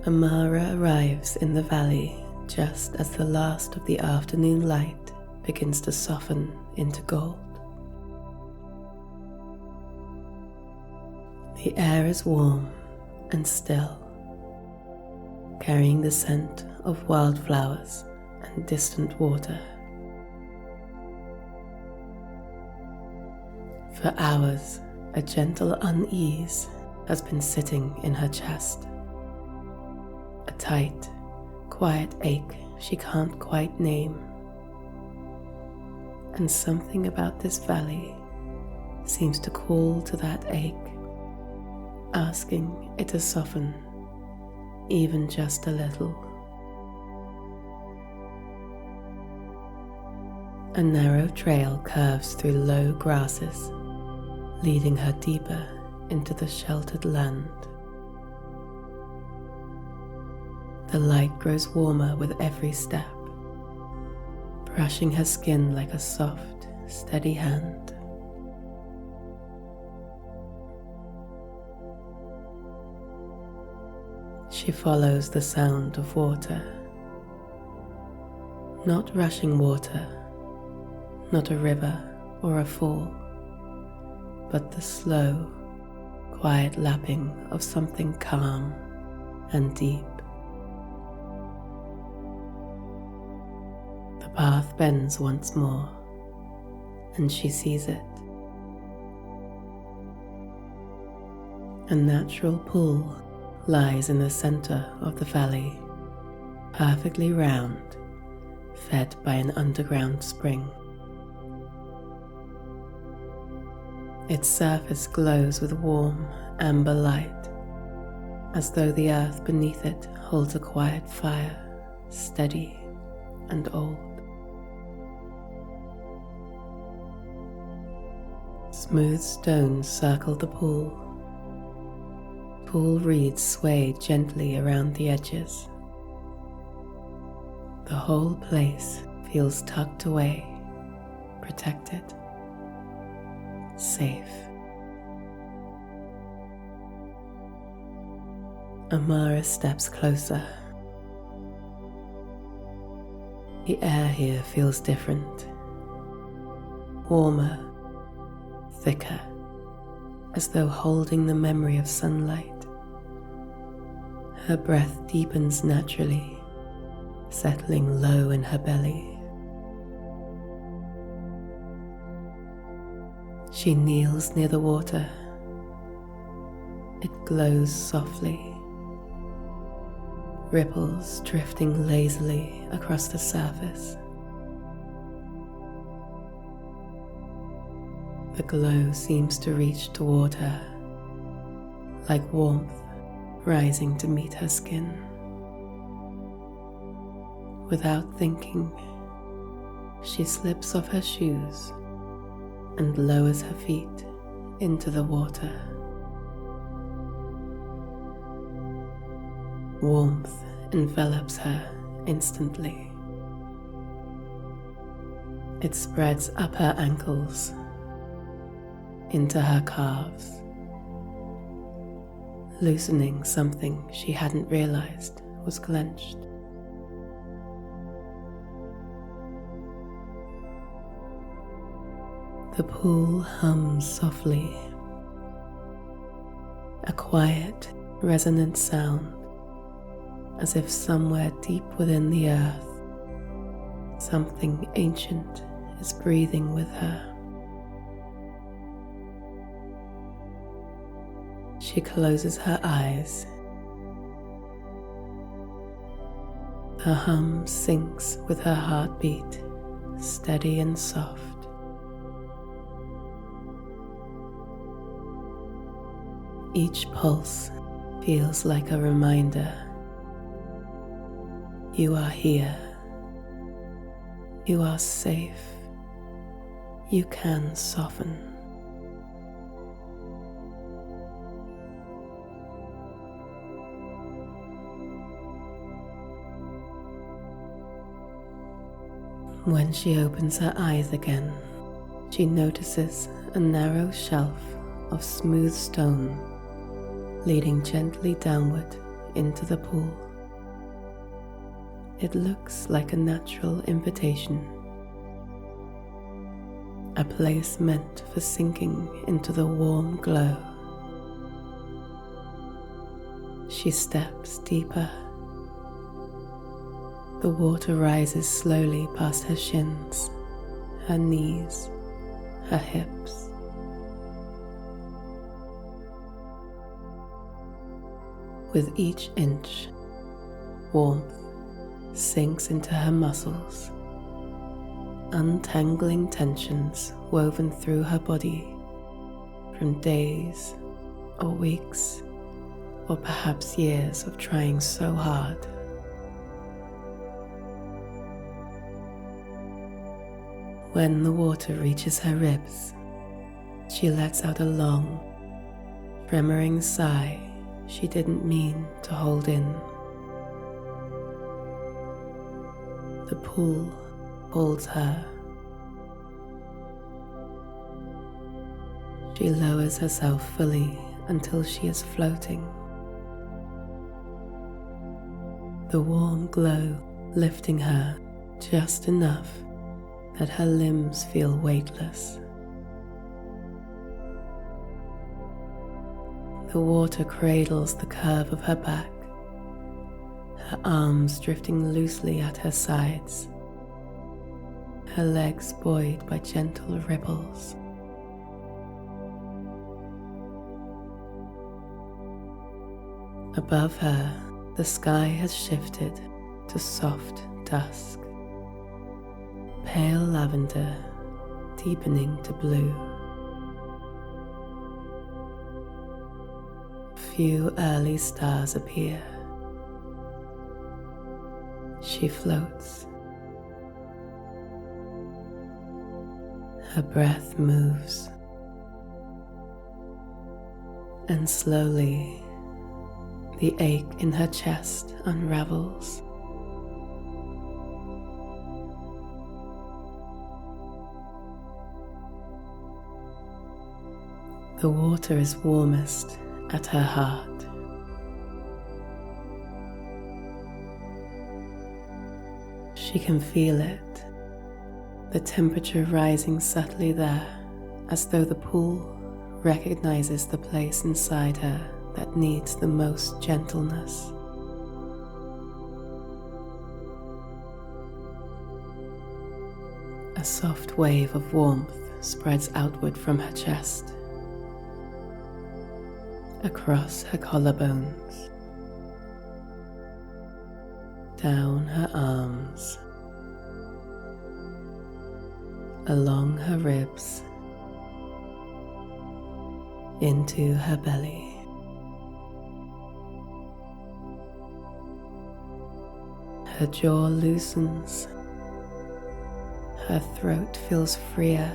Amara arrives in the valley just as the last of the afternoon light begins to soften into gold. The air is warm and still, carrying the scent of wildflowers and distant water. For hours, a gentle unease has been sitting in her chest. A tight, quiet ache she can't quite name. And something about this valley seems to call to that ache, asking it to soften, even just a little. A narrow trail curves through low grasses, leading her deeper into the sheltered land. The light grows warmer with every step, brushing her skin like a soft, steady hand. She follows the sound of water. Not rushing water, not a river or a fall, but the slow, quiet lapping of something calm and deep. The path bends once more, and she sees it. A natural pool lies in the center of the valley, perfectly round, fed by an underground spring. Its surface glows with warm, amber light, as though the earth beneath it holds a quiet fire, steady and old. Smooth stones circle the pool. Pool reeds sway gently around the edges. The whole place feels tucked away, protected, safe. Amara steps closer. The air here feels different, warmer, thicker, as though holding the memory of sunlight. Her breath deepens naturally, settling low in her belly. She kneels near the water. It glows softly, ripples drifting lazily across the surface. The glow seems to reach toward her, like warmth rising to meet her skin. Without thinking, she slips off her shoes and lowers her feet into the water. Warmth envelops her instantly. It spreads up her ankles, into her calves, loosening something she hadn't realized was clenched. The pool hums softly, a quiet, resonant sound, as if somewhere deep within the earth, something ancient is breathing with her. She closes her eyes. Her hum syncs with her heartbeat, steady and soft. Each pulse feels like a reminder. You are here. You are safe. You can soften. When she opens her eyes again, she notices a narrow shelf of smooth stone leading gently downward into the pool. It looks like a natural invitation, a place meant for sinking into the warm glow. She steps deeper. The water rises slowly past her shins, her knees, her hips. With each inch, warmth sinks into her muscles, untangling tensions woven through her body from days or weeks or perhaps years of trying so hard. When the water reaches her ribs, she lets out a long, tremoring sigh she didn't mean to hold in. The pool holds her. She lowers herself fully until she is floating. The warm glow lifting her just enough that her limbs feel weightless. The water cradles the curve of her back, her arms drifting loosely at her sides, her legs buoyed by gentle ripples. Above her, the sky has shifted to soft dusk, pale lavender deepening to blue. A few early stars appear. She floats. Her breath moves, and slowly the ache in her chest unravels. The water is warmest at her heart. She can feel it, the temperature rising subtly there, as though the pool recognizes the place inside her that needs the most gentleness. A soft wave of warmth spreads outward from her chest, across her collarbones, down her arms, along her ribs, into her belly. Her jaw loosens, her throat feels freer.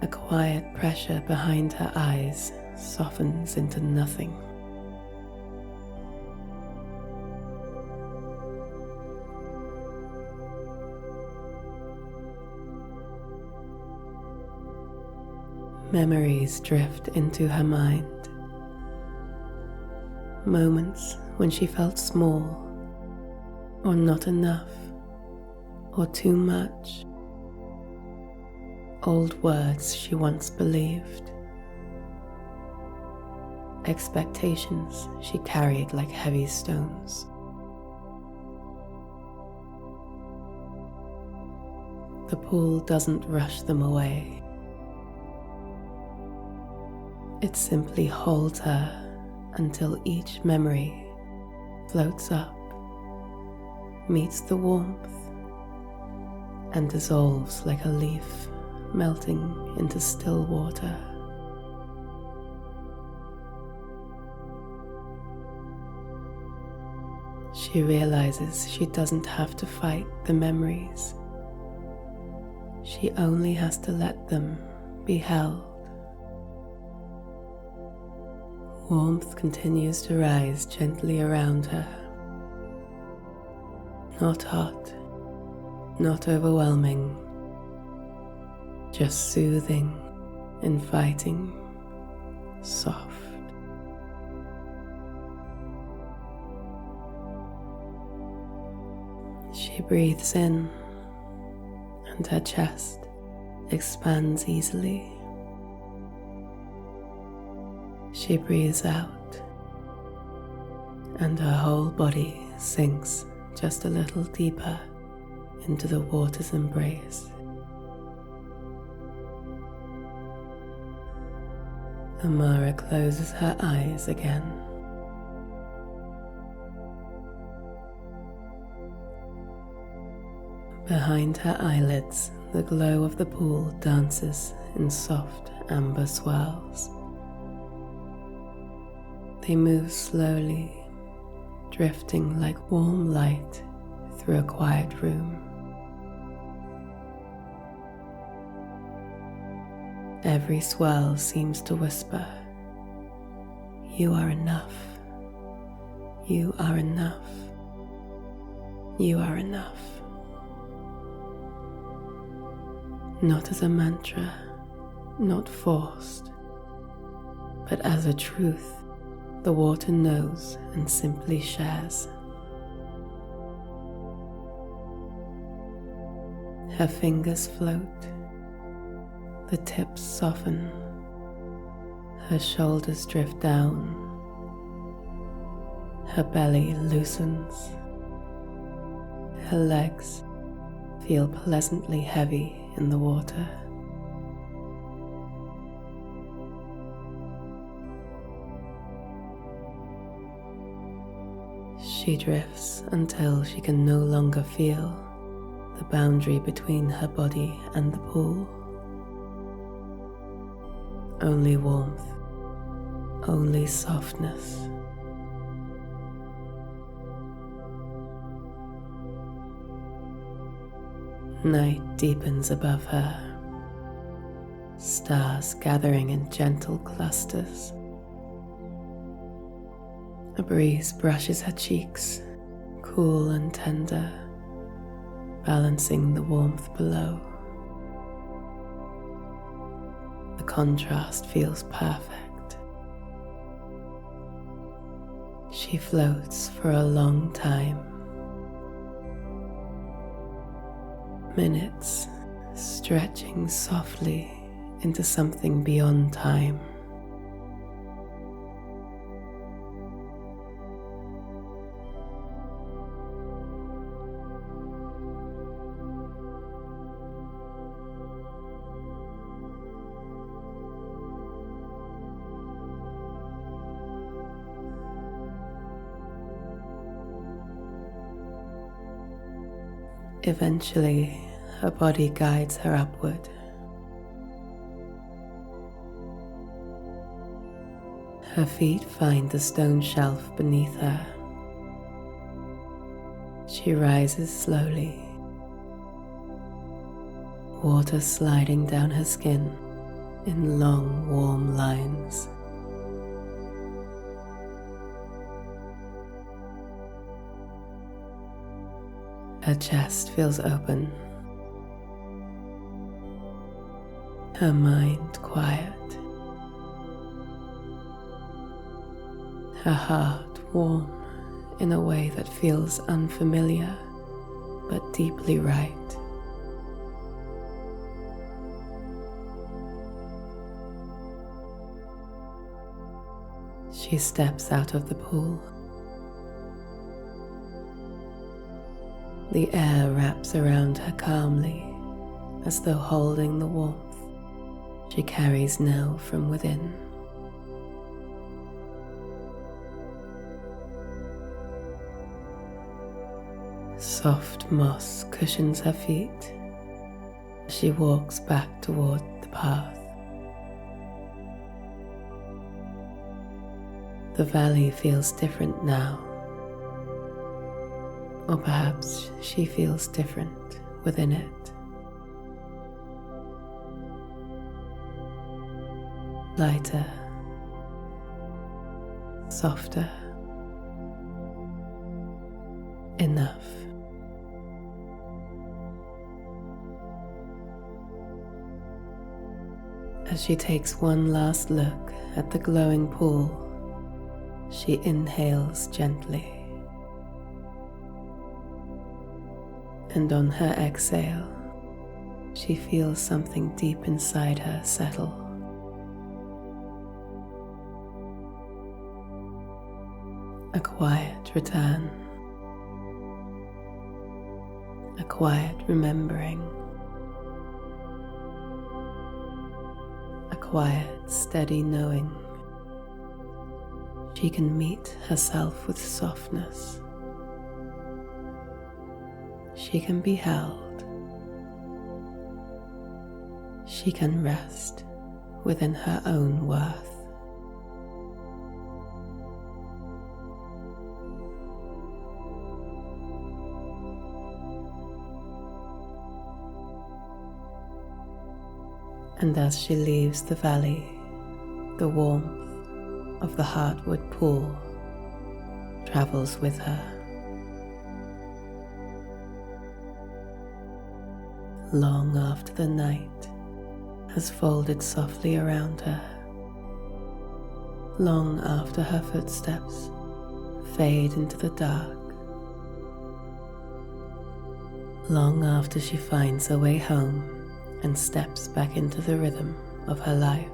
A quiet pressure behind her eyes softens into nothing. Memories drift into her mind. Moments when she felt small, or not enough, or too much. Old words she once believed. Expectations she carried like heavy stones. The pool doesn't rush them away. It simply holds her until each memory floats up, meets the warmth, and dissolves like a leaf melting into still water. She realizes she doesn't have to fight the memories. She only has to let them be held. Warmth continues to rise gently around her. Not hot, not overwhelming, just soothing, inviting, soft. She breathes in, and her chest expands easily. She breathes out, and her whole body sinks just a little deeper into the water's embrace. Amara closes her eyes again. Behind her eyelids, the glow of the pool dances in soft amber swirls. They move slowly, drifting like warm light through a quiet room. Every swirl seems to whisper, "You are enough. You are enough. You are enough." Not as a mantra, not forced, but as a truth the water knows and simply shares. Her fingers float, the tips soften, her shoulders drift down, her belly loosens, her legs feel pleasantly heavy in the water. She drifts until she can no longer feel the boundary between her body and the pool. Only warmth, only softness. Night deepens above her, stars gathering in gentle clusters. A breeze brushes her cheeks, cool and tender, balancing the warmth below. The contrast feels perfect. She floats for a long time. Minutes stretching softly into something beyond time. Eventually, her body guides her upward. Her feet find the stone shelf beneath her. She rises slowly, water sliding down her skin in long, warm lines. Her chest feels open, her mind quiet, her heart warm in a way that feels unfamiliar but deeply right. She steps out of the pool. The air wraps around her calmly, as though holding the warmth she carries now from within. Soft moss cushions her feet as she walks back toward the path. The valley feels different now. Or perhaps she feels different within it. Lighter, softer, enough. As she takes one last look at the glowing pool, she inhales gently. And on her exhale, she feels something deep inside her settle. A quiet return. A quiet remembering. A quiet, steady knowing. She can meet herself with softness. She can be held. She can rest within her own worth. And as she leaves the valley, the warmth of the Heartwood pool travels with her. Long after the night has folded softly around her, long after her footsteps fade into the dark, long after she finds her way home and steps back into the rhythm of her life,